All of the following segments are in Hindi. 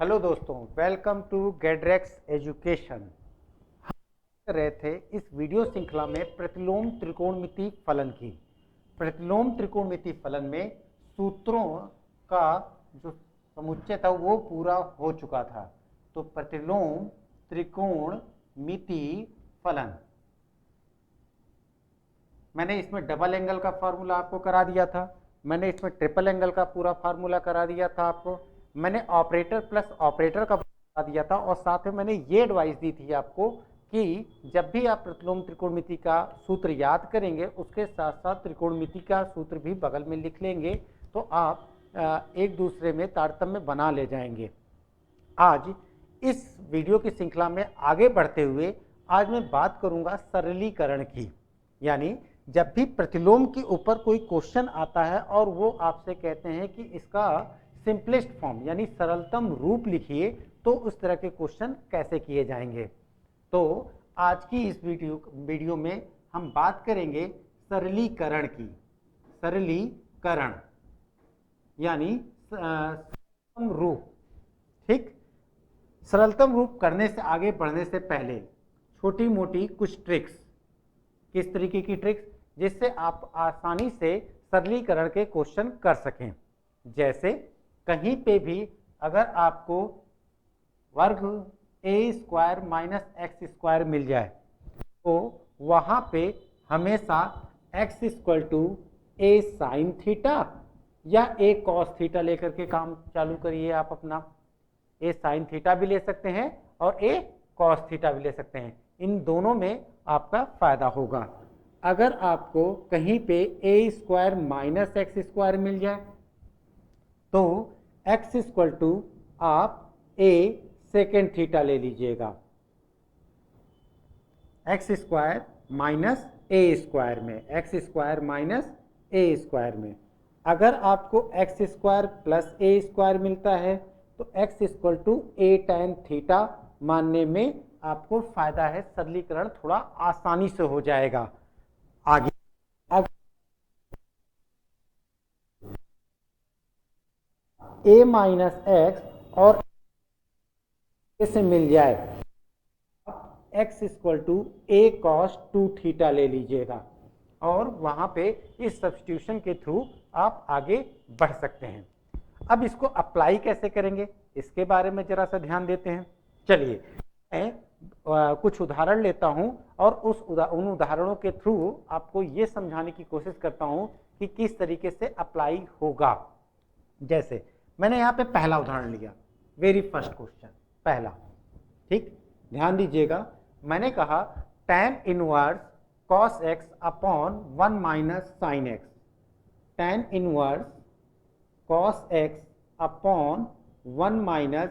हेलो दोस्तों, वेलकम टू गेड्रेक्स एजुकेशन। हम कर रहे थे इस वीडियो श्रृंखला में प्रतिलोम त्रिकोणमिति फलन की। प्रतिलोम त्रिकोणमिति फलन में सूत्रों का जो समुच्चय था वो पूरा हो चुका था। तो प्रतिलोम त्रिकोणमिति फलन, मैंने इसमें डबल एंगल का फार्मूला आपको करा दिया था, मैंने इसमें ट्रिपल एंगल का पूरा फार्मूला करा दिया था आपको, मैंने ऑपरेटर प्लस ऑपरेटर का बता दिया था, और साथ में मैंने ये एडवाइस दी थी आपको कि जब भी आप प्रतिलोम त्रिकोणमिति का सूत्र याद करेंगे उसके साथ साथ त्रिकोणमिति का सूत्र भी बगल में लिख लेंगे तो आप एक दूसरे में तारतम्य बना ले जाएंगे। आज इस वीडियो की श्रृंखला में आगे बढ़ते हुए आज मैं बात करूंगा सरलीकरण की। यानी जब भी प्रतिलोम के ऊपर कोई क्वेश्चन आता है और वो आपसे कहते हैं कि इसका सिंपलेस्ट फॉर्म यानी सरलतम रूप लिखिए, तो उस तरह के क्वेश्चन कैसे किए जाएंगे। तो आज की इस वीडियो में हम बात करेंगे सरलीकरण की। सरलीकरण यानी सरलतम रूप। ठीक, सरलतम रूप करने से आगे बढ़ने से पहले छोटी मोटी कुछ ट्रिक्स। किस तरीके की ट्रिक्स? जिससे आप आसानी से सरलीकरण के क्वेश्चन कर सकें। जैसे कहीं पे भी अगर आपको वर्ग a square minus x square मिल जाए तो वहां पे हमेशा x equal to a sine theta या a कॉस थीटा लेकर के काम चालू करिए। आप अपना a साइन थीटा भी ले सकते हैं और a कॉस थीटा भी ले सकते हैं, इन दोनों में आपका फायदा होगा। अगर आपको कहीं पे a square minus x square मिल जाए तो x इक्वल टू आप a सेकेंड थीटा ले लीजिएगा, x square minus a square में, x square minus a square में। अगर आपको x square plus a square मिलता है तो x equal to a tan theta मानने में आपको फायदा है, सरलीकरण थोड़ा आसानी से हो जाएगा। आगे a माइनस एक्स और से मिल जाए x equal to a cos 2 theta ले लीजिएगा और वहां पे इस सब्स्टिट्यूशन के थ्रू आप आगे बढ़ सकते हैं। अब इसको अप्लाई कैसे करेंगे इसके बारे में जरा सा ध्यान देते हैं। चलिए मैं कुछ उदाहरण लेता हूं और उन उदाहरणों के थ्रू आपको ये समझाने की कोशिश करता हूं कि किस तरीके से अप्लाई होगा। जैसे मैंने यहाँ पे पहला उदाहरण लिया, वेरी फर्स्ट क्वेश्चन पहला। ठीक, ध्यान दीजिएगा, मैंने कहा tan inverse cos x upon 1 minus sine x, tan inverse cos x upon 1 minus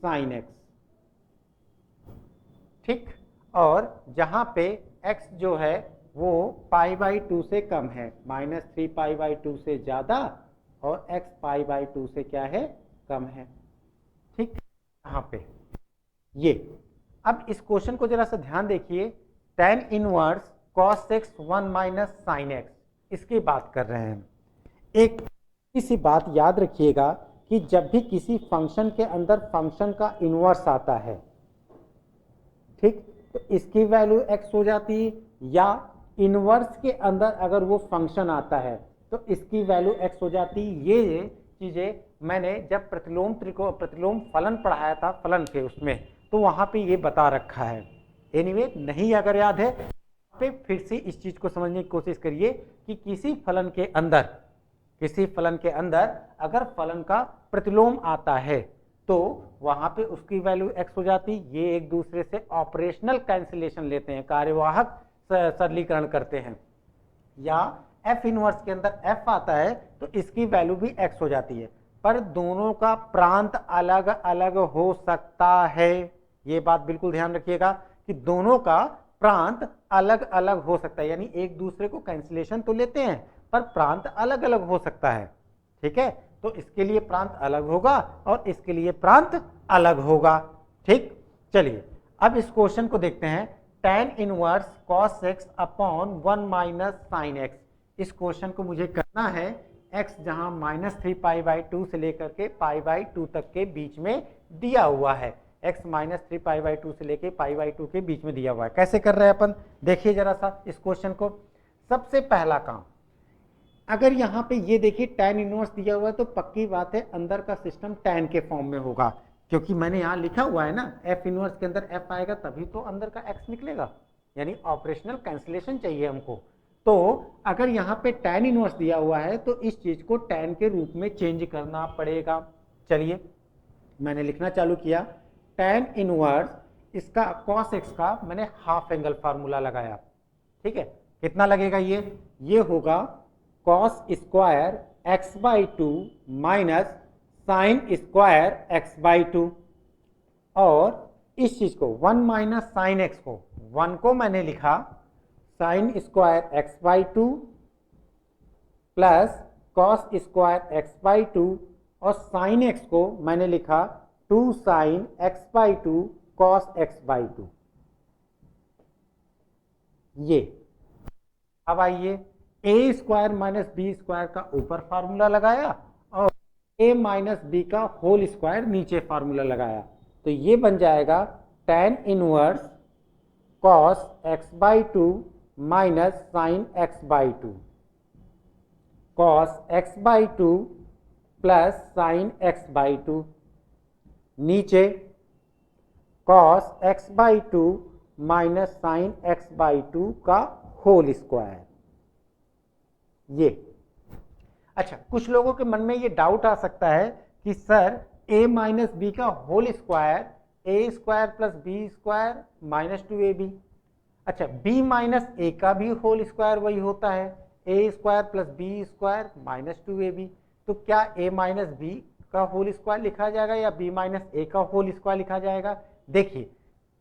sine x. ठीक, और जहां पे x जो है वो π/2 से कम है, -3π/2 से ज्यादा और x π/2 से क्या है, कम है। ठीक, यहाँ पे ये। अब इस क्वेश्चन को जरा सा ध्यान देखिए, tan inverse cos x 1 minus sine x, इसकी बात कर रहे हैं। एक इसी बात याद रखिएगा कि जब भी किसी फंक्शन के अंदर फंक्शन का इनवर्स आता है, ठीक, तो इसकी वैल्यू x हो जाती है, या इनवर्स के अंदर अगर वो फंक्शन आता है तो इसकी वैल्यू x हो जाती है। ये चीजें मैंने जब प्रतिलोम फलन पढ़ाया था फलन के उसमें, तो वहां पे ये बता रखा है। एनीवे नहीं अगर याद है पे फिर से इस चीज को समझने की कोशिश करिए कि किसी फलन के अंदर अगर फलन का प्रतिलोम आता है तो वहां पे उसकी वैल्यू x हो जाती। ये एक दूसरे से ऑपरेशनल कैंसिलेशन लेते हैं, कार्यवाहक सरलीकरण करते हैं। या f इनवर्स के अंदर f आता है तो इसकी वैल्यू भी x हो जाती है, पर दोनों का प्रांत अलग अलग हो सकता है। ये बात बिल्कुल ध्यान रखिएगा कि दोनों का प्रांत अलग अलग हो सकता है, यानी एक दूसरे को कैंसिलेशन तो लेते हैं पर प्रांत अलग अलग हो सकता है। ठीक है, तो इसके लिए प्रांत अलग होगा और इसके लिए प्रांत अलग होगा। ठीक, चलिए अब इस क्वेश्चन को देखते हैं। tan inverse cos x upon 1 minus sine x, इस क्वेश्चन को मुझे करना है x जहां -3π/2 से लेकर के π/2 तक के बीच में दिया हुआ है। x -3π/2 से लेकर π/2 के बीच में दिया हुआ है। कैसे कर रहे हैं अपन, देखिए जरा सा इस क्वेश्चन को। सबसे पहला काम, अगर यहाँ पे ये देखिए tan इनवर्स दिया हुआ है तो पक्की बात है अंदर का सिस्टम tan के फॉर्म में होगा, क्योंकि मैंने यहाँ लिखा हुआ है ना f इनवर्स के अंदर f आएगा तभी तो अंदर का x निकलेगा, यानी ऑपरेशनल कैंसिलेशन चाहिए हमको। तो अगर यहाँ पे tan इनवर्स दिया हुआ है तो इस चीज को tan के रूप में चेंज करना पड़ेगा। चलिए मैंने लिखना चालू किया, tan इनवर्स इसका cos x का मैंने हाफ एंगल फार्मूला लगाया। ठीक है, कितना लगेगा ये होगा cos square x/2 minus sine square x/2, और इस चीज को 1 माइनस साइन x को 1 को मैंने लिखा sine square x/2 plus cos square x/2, और साइन x को मैंने लिखा 2 साइन x/2 कॉस x/2। ये अब आइए a square minus b square का ऊपर फार्मूला लगाया और a माइनस बी का होल स्क्वायर नीचे फार्मूला लगाया, तो ये बन जाएगा tan inverse cos x/2 minus sine x/2 cos x/2 plus sine x/2, नीचे cos x/2 minus sine x/2 का होल स्क्वायर। ये अच्छा, कुछ लोगों के मन में ये डाउट आ सकता है कि सर a माइनस बी का whole square a square plus b square minus 2ab। अच्छा, b माइनस a का भी होल स्क्वायर वही होता है a square plus b square minus 2ab। तो क्या a माइनस बी का होल स्क्वायर लिखा जाएगा या b माइनस a का होल स्क्वायर लिखा जाएगा? देखिए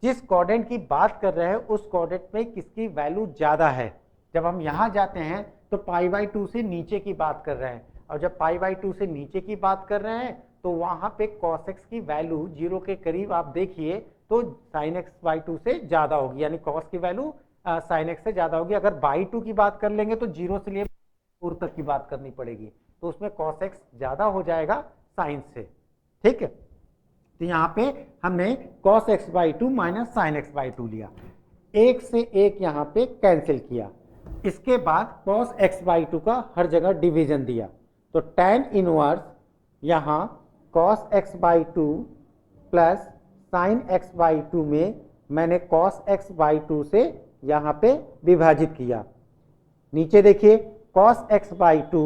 जिस कोऑर्डिनेट की बात कर रहे हैं उस कोऑर्डिनेट में किसकी वैल्यू ज्यादा है। जब हम यहां जाते हैं तो π/2 से नीचे की बात कर रहे हैं, और जब π/2 से नीचे की बात कर रहे हैं तो वहां पे cos x की वैल्यू 0 के करीब आप देखिए तो sin x/2 से ज्यादा होगी, यानी cos की वैल्यू sin x से ज्यादा होगी। अगर by2 की बात कर लेंगे तो 0 से लेकर 4 तक की बात करनी पड़ेगी, तो उसमें cos x ज्यादा हो जाएगा sin से। ठीक है, तो यहाँ पे हमने cos x/2 minus sin x/2 लिया, एक से एक यहाँ पे कैंसिल किया। इसके बाद cos x/2 का हर जगह डिवीजन दिया, तो tan इनवर्स यहाँ cos x/2 plus sin x/2 में मैंने cos x/2 से यहाँ पे विभाजित किया। नीचे देखिए cos x/2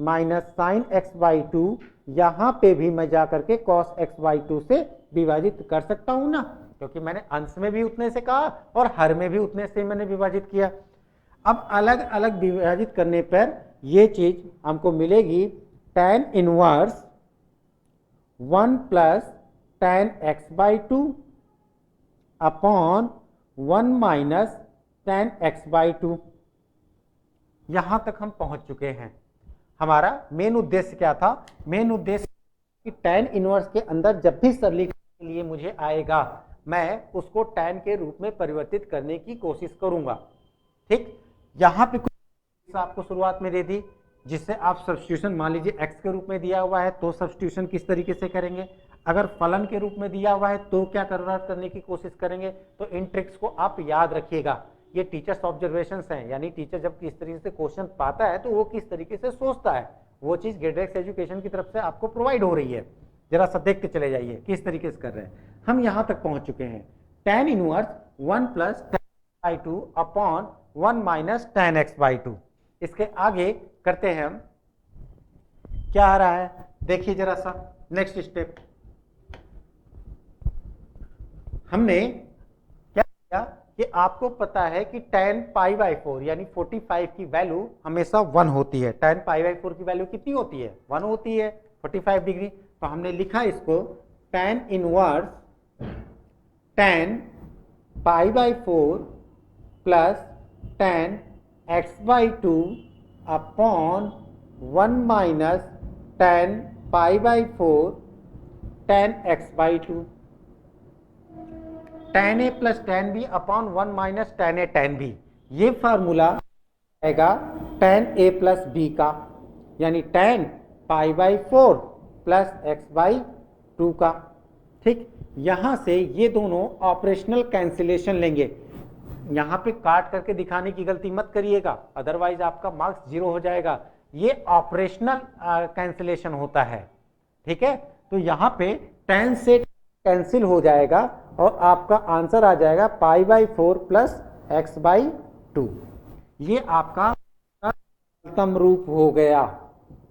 minus sin x/2, यहाँ पे भी मैं जाकर के cos x/2 से विभाजित कर सकता हूँ ना, क्योंकि मैंने अंश में भी उतने से कहा और हर में भी उतने से मैंने विभाजित किया। अब अलग अलग विभाजित करने पर ये चीज हमको मिलेगी tan inverse 1 plus tan x/2 upon 1 minus tan x/2। यहां तक हम पहुंच चुके हैं। हमारा मेन उद्देश्य क्या था? मेन उद्देश्य कि tan इनवर्स के अंदर जब भी सरलीकरण के लिए मुझे आएगा मैं उसको tan के रूप में परिवर्तित करने की कोशिश करूंगा। ठीक, यहाँ पे कुछ आपको शुरुआत में दे दी जिससे आप सब्स्टिट्यूशन, मान लीजिए x के रूप में दिया हुआ है तो सब्स्टिट्यूशन किस तरीके से करेंगे, अगर फलन के रूप में दिया हुआ है तो क्या कन्वर्ट करने की कोशिश करेंगे। तो इन ट्रिक्स को आप याद रखिएगा, ये टीचर्स ऑब्जर्वेशंस हैं, यानी टीचर जब किस तरीके से क्वेश्चन पाता है तो वो किस तरीके से सोचता है, वो चीज ग्रेडएक्स एजुकेशन की तरफ से आपको प्रोवाइड हो रही है। जरा सा देख के चले जाइए किस तरीके से कर रहे हैं। हम यहां तक पहुंच चुके हैं, tan inverse 1 plus tan x/2 upon 1 minus tan x/2। इसके आगे करते हैं हम, क्या आ रहा है देखिए जरा सा। नेक्स्ट स्टेप हमने क्या किया कि आपको पता है कि tan π/4 यानी 45 की वैल्यू हमेशा 1 होती है। tan π/4 की वैल्यू कितनी होती है? 1 होती है, 45 डिग्री। तो हमने लिखा इसको tan inverse tan π/4 plus tan x/2 upon 1 minus tan π/4 tan x/2, tan a plus tan b upon 1 minus tan a tan b। ये फार्मूला आएगा tan a प्लस b का। यानी tan π/4 प्लस x/2 का। ठीक, यहां से ये दोनों ऑपरेशनल कैंसिलेशन लेंगे। यहां पे काट करके दिखाने की गलती मत करिएगा, अदरवाइज आपका मार्क्स 0 हो जाएगा। ये ऑपरेशनल कैंसिलेशन होता है। ठीक है, तो यहां पे tan से कैंसिल हो जाएगा और आपका आंसर आ जाएगा π/4 प्लस x/2। ये आपका सरलतम रूप हो गया,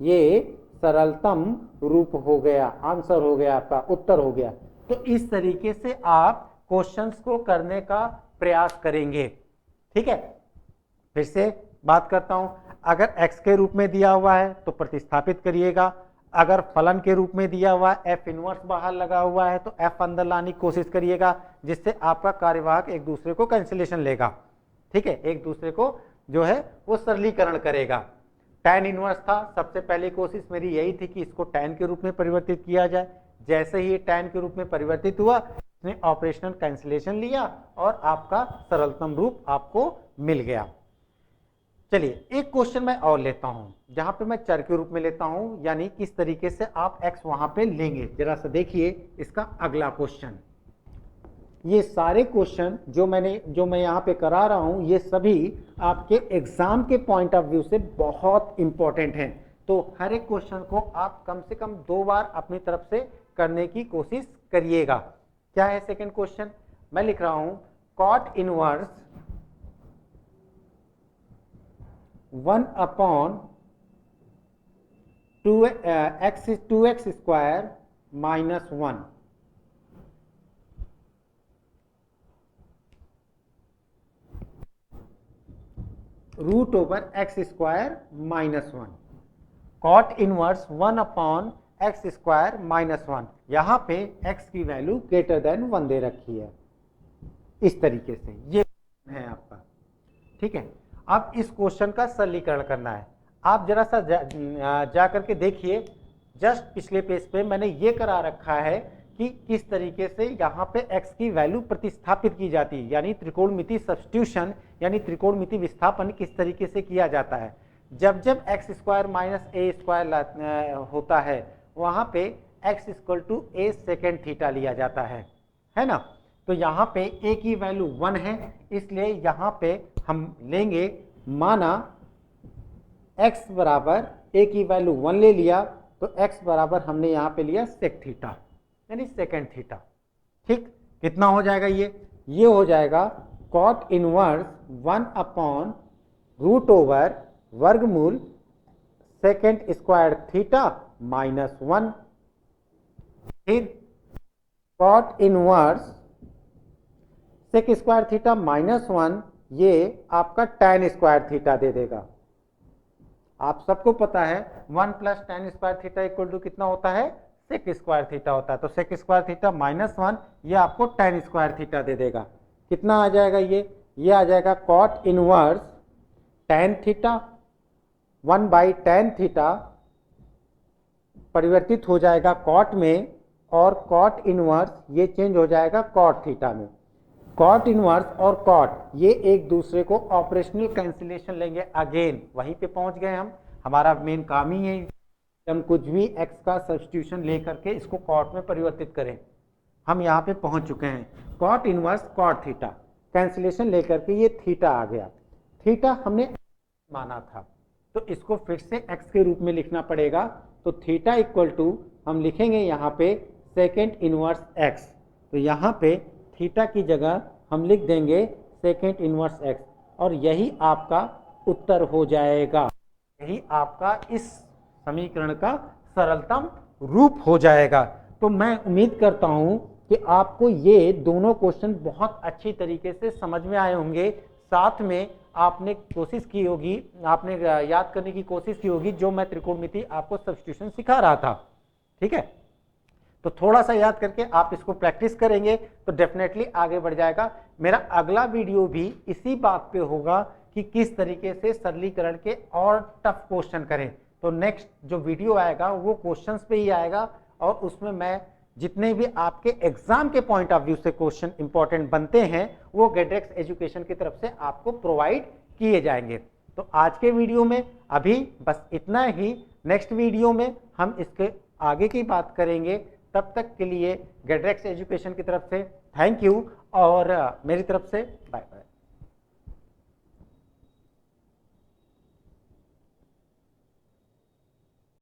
ये सरलतम रूप हो गया, आंसर हो गया, आपका उत्तर हो गया। तो इस तरीके से आप क्वेश्चंस को करने का प्रयास करेंगे। ठीक है, फिर से बात करता हूं, अगर x के रूप में दिया हुआ है तो प्रतिस्थापित करिएगा। अगर फलन के रूप में दिया हुआ है, f इनवर्स बाहर लगा हुआ है, तो f अंदर लाने की कोशिश करिएगा, जिससे आपका कार्यवाहक एक दूसरे को कैंसिलेशन लेगा। ठीक है, एक दूसरे को जो है वो सरलीकरण करेगा। tan इनवर्स था, सबसे पहली कोशिश मेरी यही थी कि इसको tan के रूप में परिवर्तित किया जाए। जैसे ही tan के रूप में परिवर्तित हुआ, इसने ऑपरेशनल कैंसिलेशन लिया और आपका सरलतम रूप आपको मिल गया। चलिए एक क्वेश्चन मैं और लेता हूं, जहां पे मैं चर के रूप में लेता हूं, यानी किस तरीके से आप x वहां पे लेंगे। जरा सा देखिए इसका अगला क्वेश्चन। ये सारे क्वेश्चन जो मैं यहाँ पे करा रहा हूं, ये सभी आपके एग्जाम के पॉइंट ऑफ व्यू से बहुत इंपॉर्टेंट हैं। तो हर एक क्वेश्चन को आप कम से कम 2 बार अपनी तरफ से करने की कोशिश करिएगा। क्या है सेकंड क्वेश्चन, मैं लिख रहा हूं cot inverse 2x square minus 1 root over x square minus 1। Cot inverse 1/x square minus 1। यहां पे x की वैल्यू ग्रेटर देन 1 दे रखी है, इस तरीके से ये है आपका। ठीक है, अब इस क्वेश्चन का सरलीकरण करना है। आप जरा सा जा करके देखिए, जस्ट पिछले पेज पे मैंने ये करा रखा है कि किस तरीके से यहाँ पे x की वैल्यू प्रतिस्थापित की जाती है, यानी त्रिकोणमिति सब्स्टिट्यूशन यानी त्रिकोणमिति विस्थापन किस तरीके से किया जाता है। जब जब x square minus a square होता है, वहां पे x equal to a second theta लिया जाता है ना। तो यहाँ पे a की वैल्यू 1 है, इसलिए यहाँ पे हम लेंगे, माना x बराबर a की वैल्यू 1 ले लिया, तो x बराबर हमने यहाँ पे लिया सेक थीटा यानी सेकेंड थीटा। ठीक, कितना हो जाएगा ये हो जाएगा कॉट इनवर्स 1/रूट ओवर वर्गमूल सेकेंड स्क्वायर थीटा माइनस 1। फिर cot inverse sec square theta minus 1, ये आपका tan स्क्वायर थीटा दे देगा। आप सबको पता है 1 plus tan square theta equal to कितना होता है, सेक स्क्वायर थीटा होता है। तो सेक स्क्वायर थीटा माइनस 1 ये आपको tan स्क्वायर थीटा दे देगा। कितना आ जाएगा ये आ जाएगा cot inverse tan theta 1/tan theta परिवर्तित हो जाएगा कॉट में, और कॉट इनवर्स ये चेंज हो जाएगा कॉट थीटा में। कॉट इनवर्स और कॉट ये एक दूसरे को ऑपरेशनल कैंसिलेशन लेंगे। अगेन वहीं पे पहुंच गए हम, हमारा मेन काम ही है हम कुछ भी x का सब्स्टिट्यूशन लेकर के इसको कॉट में परिवर्तित करें। हम यहाँ पे पहुंच चुके हैं। Cot inverse cot theta cancellation लेकर के ये थीटा आ गया। थीटा हमने माना था, तो इसको फिर से x के रूप में लिखना पड़ेगा। तो थीटा इक्वल टू हम लिखेंगे यहाँ पे सेकेंड इनवर्स x। तो यहाँ पे थीटा की जगह हम लिख देंगे सेकेंड इनवर्स x, और यही आपका उत्तर हो जाएगा। यही आपका इस समीकरण का सरलतम रूप हो जाएगा। तो मैं उम्मीद करता हूं कि आपको ये दोनों क्वेश्चन बहुत अच्छी तरीके से समझ में आए होंगे। साथ में आपने कोशिश की होगी, आपने याद करने की कोशिश की होगी जो मैं त्रिकोणमिति आपको सब्स्टिट्यूशन सिखा रहा था। ठीक है, तो थोड़ा सा याद करके आप इसको प्रैक्टिस करेंगे तो डेफिनेटली आगे बढ़ जाएगा। मेरा अगला वीडियो भी इसी बात पे होगा कि किस तरीके से सरलीकरण के और टफ क्वेश्चन करें। तो नेक्स्ट जो वीडियो आएगा वो क्वेश्चंस पे ही आएगा, और उसमें मैं जितने भी आपके एग्जाम के पॉइंट ऑफ व्यू से क्वेश्चन इंपॉर्टेंट बनते हैं वो गेडेक्स एजुकेशन की तरफ से आपको प्रोवाइड किए जाएंगे। तो आज के वीडियो में अभी बस इतना ही। नेक्स्ट वीडियो में हम इसके आगे की बात करेंगे। तब तक के लिए गेटरेक्स एजुकेशन की तरफ से थैंक यू और मेरी तरफ से बाय बाय।